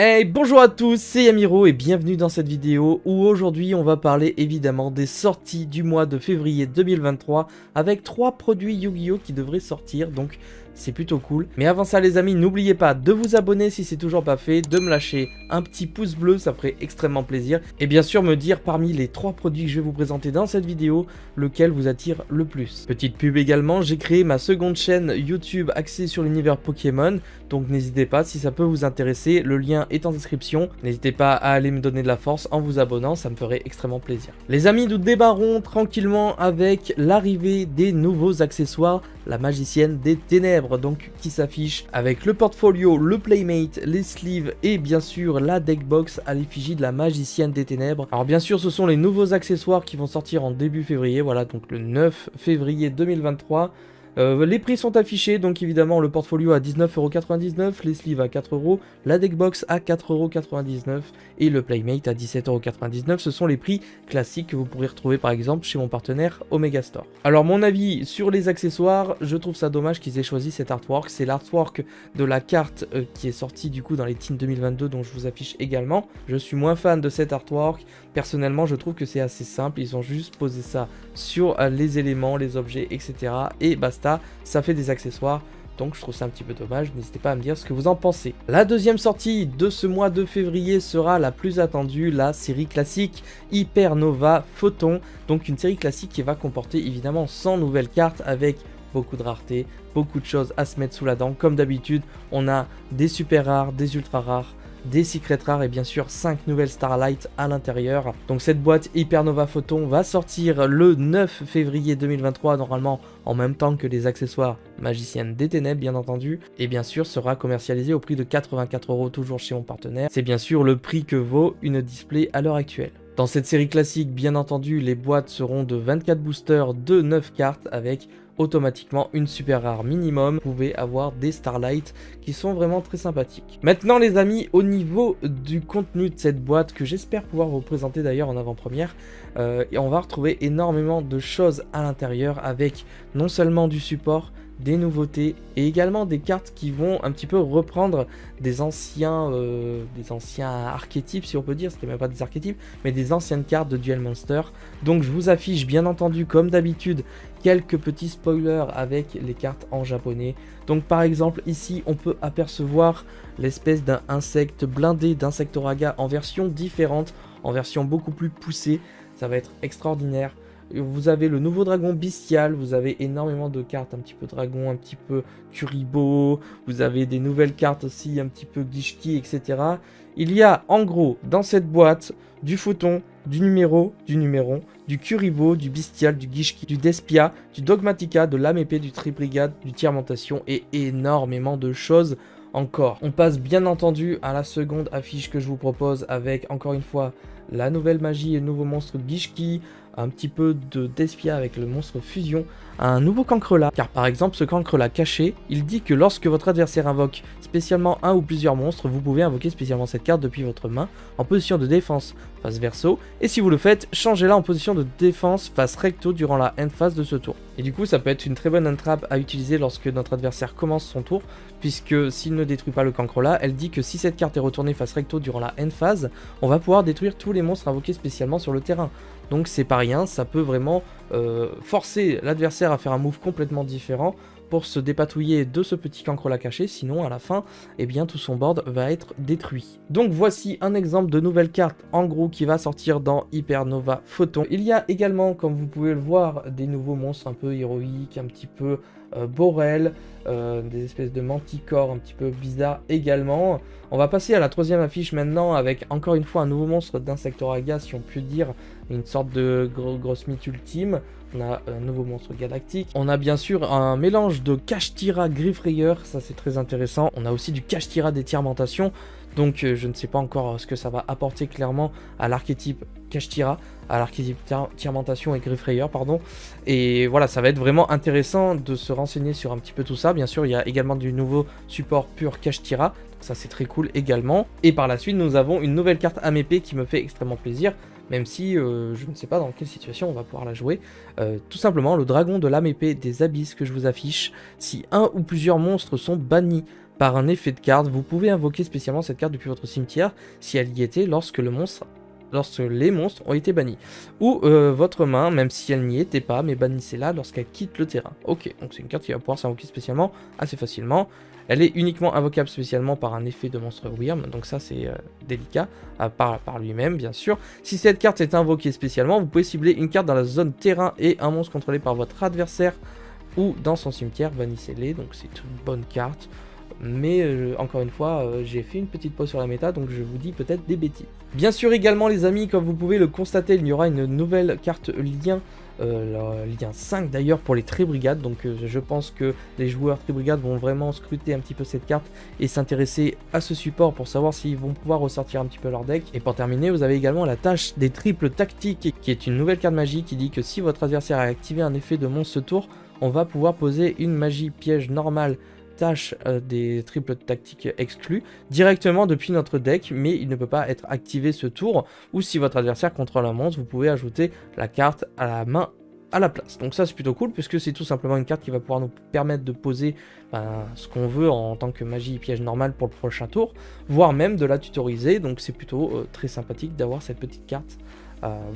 Hey, bonjour à tous, c'est Yamiro et bienvenue dans cette vidéo où aujourd'hui on va parler évidemment des sorties du mois de février 2023 avec 3 produits Yu-Gi-Oh qui devraient sortir, donc c'est plutôt cool. Mais avant ça les amis, n'oubliez pas de vous abonner si c'est toujours pas fait, de me lâcher un petit pouce bleu, ça ferait extrêmement plaisir. Et bien sûr me dire parmi les 3 produits que je vais vous présenter dans cette vidéo, lequel vous attire le plus. Petite pub également, j'ai créé ma seconde chaîne YouTube axée sur l'univers Pokémon, donc n'hésitez pas si ça peut vous intéresser, le lien est en description. N'hésitez pas à aller me donner de la force en vous abonnant, ça me ferait extrêmement plaisir. Les amis, nous démarrons tranquillement avec l'arrivée des nouveaux accessoires, la magicienne des ténèbres, donc qui s'affiche avec le portfolio, le playmate, les sleeves et bien sûr la deckbox à l'effigie de la magicienne des ténèbres. Alors bien sûr ce sont les nouveaux accessoeurs qui vont sortir en début février, voilà donc le 9 février 2023. Les prix sont affichés, donc évidemment le portfolio à 19,99€, les sleeves à 4€, la deckbox à 4,99€ et le playmate à 17,99€. Ce sont les prix classiques que vous pourrez retrouver par exemple chez mon partenaire Omega Store. Alors mon avis sur les accessoires, je trouve ça dommage qu'ils aient choisi cet artwork. C'est l'artwork de la carte qui est sortie du coup dans les Teens 2022 dont je vous affiche également. Je suis moins fan de cet artwork. Personnellement je trouve que c'est assez simple, ils ont juste posé ça sur les éléments, les objets, etc. et basta. Ça fait des accessoires, donc je trouve ça un petit peu dommage. N'hésitez pas à me dire ce que vous en pensez. La deuxième sortie de ce mois de février sera la plus attendue, la série classique Hypernova Photon. Donc une série classique qui va comporter évidemment 100 nouvelles cartes avec beaucoup de rareté, beaucoup de choses à se mettre sous la dent. Comme d'habitude, on a des super rares, des ultra rares, des secrets rares et bien sûr 5 nouvelles Starlight à l'intérieur. Donc cette boîte Hypernova Photon va sortir le 9 février 2023 normalement en même temps que les accessoires magiciennes des ténèbres bien entendu, et bien sûr sera commercialisé au prix de 84€ toujours chez mon partenaire. C'est bien sûr le prix que vaut une display à l'heure actuelle. Dans cette série classique, bien entendu, les boîtes seront de 24 boosters de 9 cartes avec automatiquement une super rare minimum. Vous pouvez avoir des Starlight qui sont vraiment très sympathiques. Maintenant les amis, au niveau du contenu de cette boîte que j'espère pouvoir vous présenter d'ailleurs en avant-première, on va retrouver énormément de choses à l'intérieur avec non seulement du support, des nouveautés et également des cartes qui vont un petit peu reprendre des anciens archétypes, si on peut dire. C'était même pas des archétypes mais des anciennes cartes de Duel Monster. Donc je vous affiche bien entendu comme d'habitude quelques petits spoilers avec les cartes en japonais. Donc par exemple ici on peut apercevoir l'espèce d'un insecte blindé d'Insectoraga en version différente, en version beaucoup plus poussée. Ça va être extraordinaire. Vous avez le nouveau dragon bestial, vous avez énormément de cartes, un petit peu dragon, un petit peu Kuribo, vous avez des nouvelles cartes aussi, un petit peu Gishki, etc. Il y a en gros dans cette boîte du photon, du numéro, du numéron, du Kuribo, du bestial, du Gishki, du Despia, du Dogmatica, de l'âme épée, du Tribrigade, du Tiermentation et énormément de choses encore. On passe bien entendu à la seconde affiche que je vous propose avec encore une fois la nouvelle magie et le nouveau monstre Gishki, un petit peu de Despia avec le monstre Fusion, un nouveau Cancrelat, car par exemple ce Cancrelat caché, il dit que lorsque votre adversaire invoque spécialement un ou plusieurs monstres, vous pouvez invoquer spécialement cette carte depuis votre main en position de défense face verso, et si vous le faites, changez-la en position de défense face recto durant la end phase de ce tour. Et du coup ça peut être une très bonne entrave à utiliser lorsque notre adversaire commence son tour, puisque s'il ne détruit pas le Cancrelat, elle dit que si cette carte est retournée face recto durant la end phase, on va pouvoir détruire tous les monstres invoqués spécialement sur le terrain. Donc c'est pas rien, ça peut vraiment forcer l'adversaire à faire un move complètement différent pour se dépatouiller de ce petit Cancrelat caché, sinon à la fin, eh bien tout son board va être détruit. Donc voici un exemple de nouvelle carte en gros qui va sortir dans Hypernova Photon. Il y a également, comme vous pouvez le voir, des nouveaux monstres un peu héroïques, un petit peu Borel, des espèces de manticores un petit peu bizarres également. On va passer à la troisième affiche maintenant avec encore une fois un nouveau monstre d'Insectoraga, si on peut dire, une sorte de grosse mythe ultime. On a un nouveau monstre galactique. On a bien sûr un mélange de Kashtira Griffrayer, ça c'est très intéressant. On a aussi du Kashtira des Tiermentations. Donc je ne sais pas encore ce que ça va apporter clairement à l'archétype Kashtira, à l'archétype Tiermentation et Griffrayer, pardon. Et voilà, ça va être vraiment intéressant de se renseigner sur un petit peu tout ça. Bien sûr, il y a également du nouveau support pur Kashtira, ça c'est très cool également. Et par la suite, nous avons une nouvelle carte AMP qui me fait extrêmement plaisir, même si je ne sais pas dans quelle situation on va pouvoir la jouer. Tout simplement, le dragon de l'âme épée des abysses que je vous affiche. Si un ou plusieurs monstres sont bannis par un effet de carte. Vous pouvez invoquer spécialement cette carte depuis votre cimetière si elle y était lorsque les monstres ont été bannis. Ou votre main, même si elle n'y était pas, mais bannissez-la lorsqu'elle quitte le terrain. Ok, donc c'est une carte qui va pouvoir s'invoquer spécialement assez facilement. Elle est uniquement invocable spécialement par un effet de monstre Wyrm, donc ça c'est délicat, par lui-même bien sûr. Si cette carte est invoquée spécialement, vous pouvez cibler une carte dans la zone terrain et un monstre contrôlé par votre adversaire ou dans son cimetière, bannissez-les, donc c'est une bonne carte. Mais encore une fois, j'ai fait une petite pause sur la méta, donc je vous dis peut-être des bêtises. Bien sûr également les amis, comme vous pouvez le constater, il y aura une nouvelle carte lien, lien 5 d'ailleurs pour les Tribrigades, donc je pense que les joueurs Tribrigades vont vraiment scruter un petit peu cette carte et s'intéresser à ce support pour savoir s'ils vont pouvoir ressortir un petit peu leur deck. Et pour terminer, vous avez également la tâche des triples tactiques, qui est une nouvelle carte magie qui dit que si votre adversaire a activé un effet de monstre ce tour, on va pouvoir poser une magie piège normale tâche des triples tactiques exclus directement depuis notre deck, mais il ne peut pas être activé ce tour, ou si votre adversaire contrôle un monstre, vous pouvez ajouter la carte à la main à la place. Donc ça c'est plutôt cool puisque c'est tout simplement une carte qui va pouvoir nous permettre de poser ce qu'on veut en tant que magie piège normale pour le prochain tour, voire même de la tutoriser, donc c'est plutôt très sympathique d'avoir cette petite carte.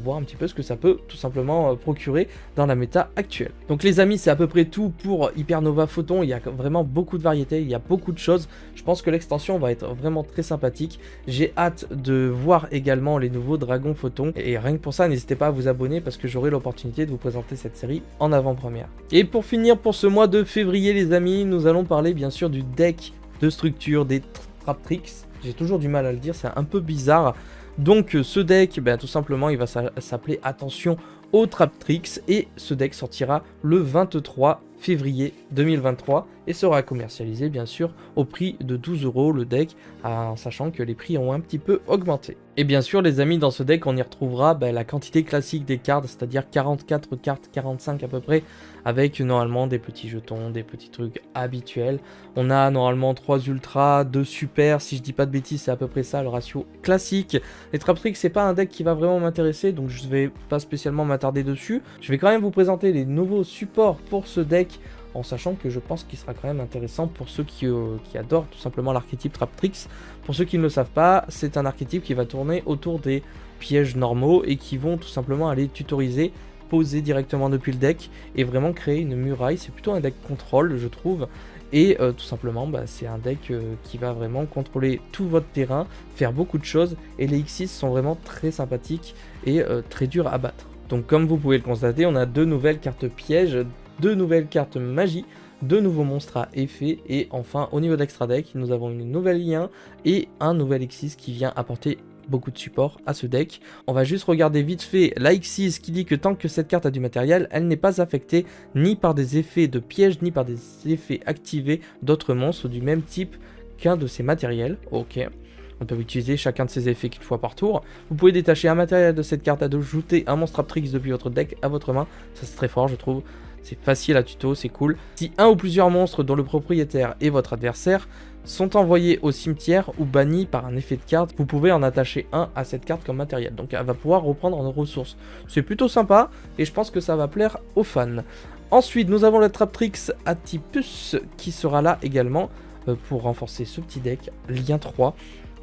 Voir un petit peu ce que ça peut tout simplement procurer dans la méta actuelle. Donc les amis, c'est à peu près tout pour Hypernova Photon. Il y a vraiment beaucoup de variétés, il y a beaucoup de choses. Je pense que l'extension va être vraiment très sympathique. J'ai hâte de voir également les nouveaux dragons Photon. Et rien que pour ça, n'hésitez pas à vous abonner parce que j'aurai l'opportunité de vous présenter cette série en avant-première. Et pour finir, pour ce mois de février les amis, nous allons parler bien sûr du deck de structure des Traptrix. J'ai toujours du mal à le dire, c'est un peu bizarre. Donc ce deck, tout simplement, il va s'appeler Attention aux Traptrix et ce deck sortira le 23 février 2023 et sera commercialisé bien sûr au prix de 12 € le deck, en sachant que les prix ont un petit peu augmenté. Et bien sûr les amis, dans ce deck on y retrouvera la quantité classique des cartes, c'est-à-dire 44 cartes, 45 à peu près, avec normalement des petits jetons, des petits trucs habituels. On a normalement 3 ultras, 2 super, si je dis pas de bêtises c'est à peu près ça le ratio classique. Les Traptrix c'est pas un deck qui va vraiment m'intéresser, donc je vais pas spécialement m'attarder dessus. Je vais quand même vous présenter les nouveaux supports pour ce deck, en sachant que je pense qu'il sera quand même intéressant pour ceux qui adorent tout simplement l'archétype Traptrix. Pour ceux qui ne le savent pas, c'est un archétype qui va tourner autour des pièges normaux et qui vont tout simplement aller tutoriser, poser directement depuis le deck et vraiment créer une muraille. C'est plutôt un deck contrôle je trouve, et tout simplement c'est un deck qui va vraiment contrôler tout votre terrain, faire beaucoup de choses, et les X6 sont vraiment très sympathiques et très durs à battre. Donc comme vous pouvez le constater, on a 2 nouvelles cartes pièges, 2 nouvelles cartes magie, 2 nouveaux monstres à effet, et enfin au niveau d'extra deck nous avons une nouvelle lien et un nouvel X6 qui vient apporter beaucoup de support à ce deck. On va juste regarder vite fait la X6 qui dit que tant que cette carte a du matériel, elle n'est pas affectée ni par des effets de piège ni par des effets activés d'autres monstres du même type qu'un de ces matériels. Ok. On peut utiliser chacun de ces effets qu'une fois par tour. Vous pouvez détacher un matériel de cette carte, ajouter un monstre Traptrix depuis votre deck à votre main. Ça c'est très fort je trouve. C'est facile à tuto, c'est cool. Si un ou plusieurs monstres dont le propriétaire est votre adversaire sont envoyés au cimetière ou bannis par un effet de carte, vous pouvez en attacher un à cette carte comme matériel. Donc elle va pouvoir reprendre en ressources. C'est plutôt sympa et je pense que ça va plaire aux fans. Ensuite, nous avons la Traptrix Atypus qui sera là également pour renforcer ce petit deck. Lien 3.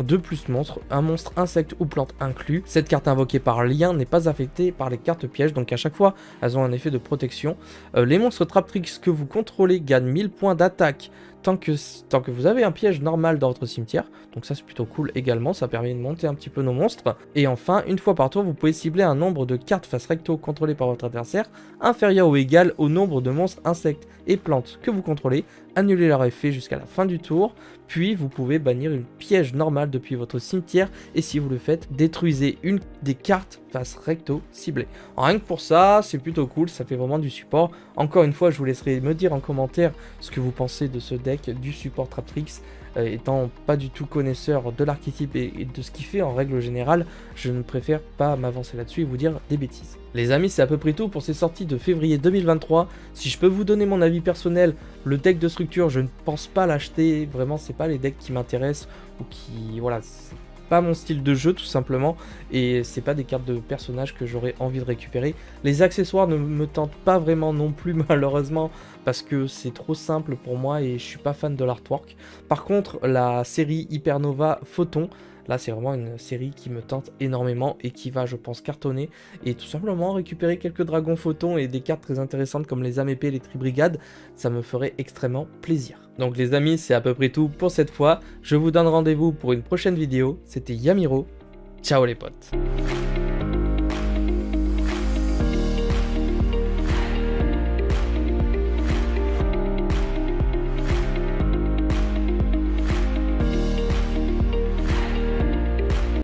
2 plus monstres, un monstre insecte ou plante inclus. Cette carte invoquée par lien n'est pas affectée par les cartes pièges, donc à chaque fois elles ont un effet de protection. Les monstres Traptrix que vous contrôlez gagnent 1000 points d'attaque tant que vous avez un piège normal dans votre cimetière, donc ça c'est plutôt cool également, ça permet de monter un petit peu nos monstres. Et enfin, une fois par tour, vous pouvez cibler un nombre de cartes face recto contrôlées par votre adversaire, inférieur ou égal au nombre de monstres, insectes et plantes que vous contrôlez, annuler leur effet jusqu'à la fin du tour, puis vous pouvez bannir une piège normale depuis votre cimetière, et si vous le faites, détruisez une des cartes face recto ciblées. Rien que pour ça, c'est plutôt cool, ça fait vraiment du support. Encore une fois, je vous laisserai me dire en commentaire ce que vous pensez de ce deck, du support Traptrix. Étant pas du tout connaisseur de l'archétype et de ce qu'il fait en règle générale, je ne préfère pas m'avancer là-dessus et vous dire des bêtises. Les amis, c'est à peu près tout pour ces sorties de février 2023. Si je peux vous donner mon avis personnel, le deck de structure, je ne pense pas l'acheter. Vraiment, c'est pas les decks qui m'intéressent ou qui... Voilà, pas mon style de jeu tout simplement, et c'est pas des cartes de personnages que j'aurais envie de récupérer. Les accessoires ne me tentent pas vraiment non plus malheureusement, parce que c'est trop simple pour moi et je suis pas fan de l'artwork. Par contre, la série Hypernova Photon, là c'est vraiment une série qui me tente énormément et qui va, je pense, cartonner, et tout simplement récupérer quelques dragons photons et des cartes très intéressantes comme les âmes épées, les tribrigades, ça me ferait extrêmement plaisir. Donc les amis, c'est à peu près tout pour cette fois. Je vous donne rendez-vous pour une prochaine vidéo. C'était Yamiro. Ciao les potes.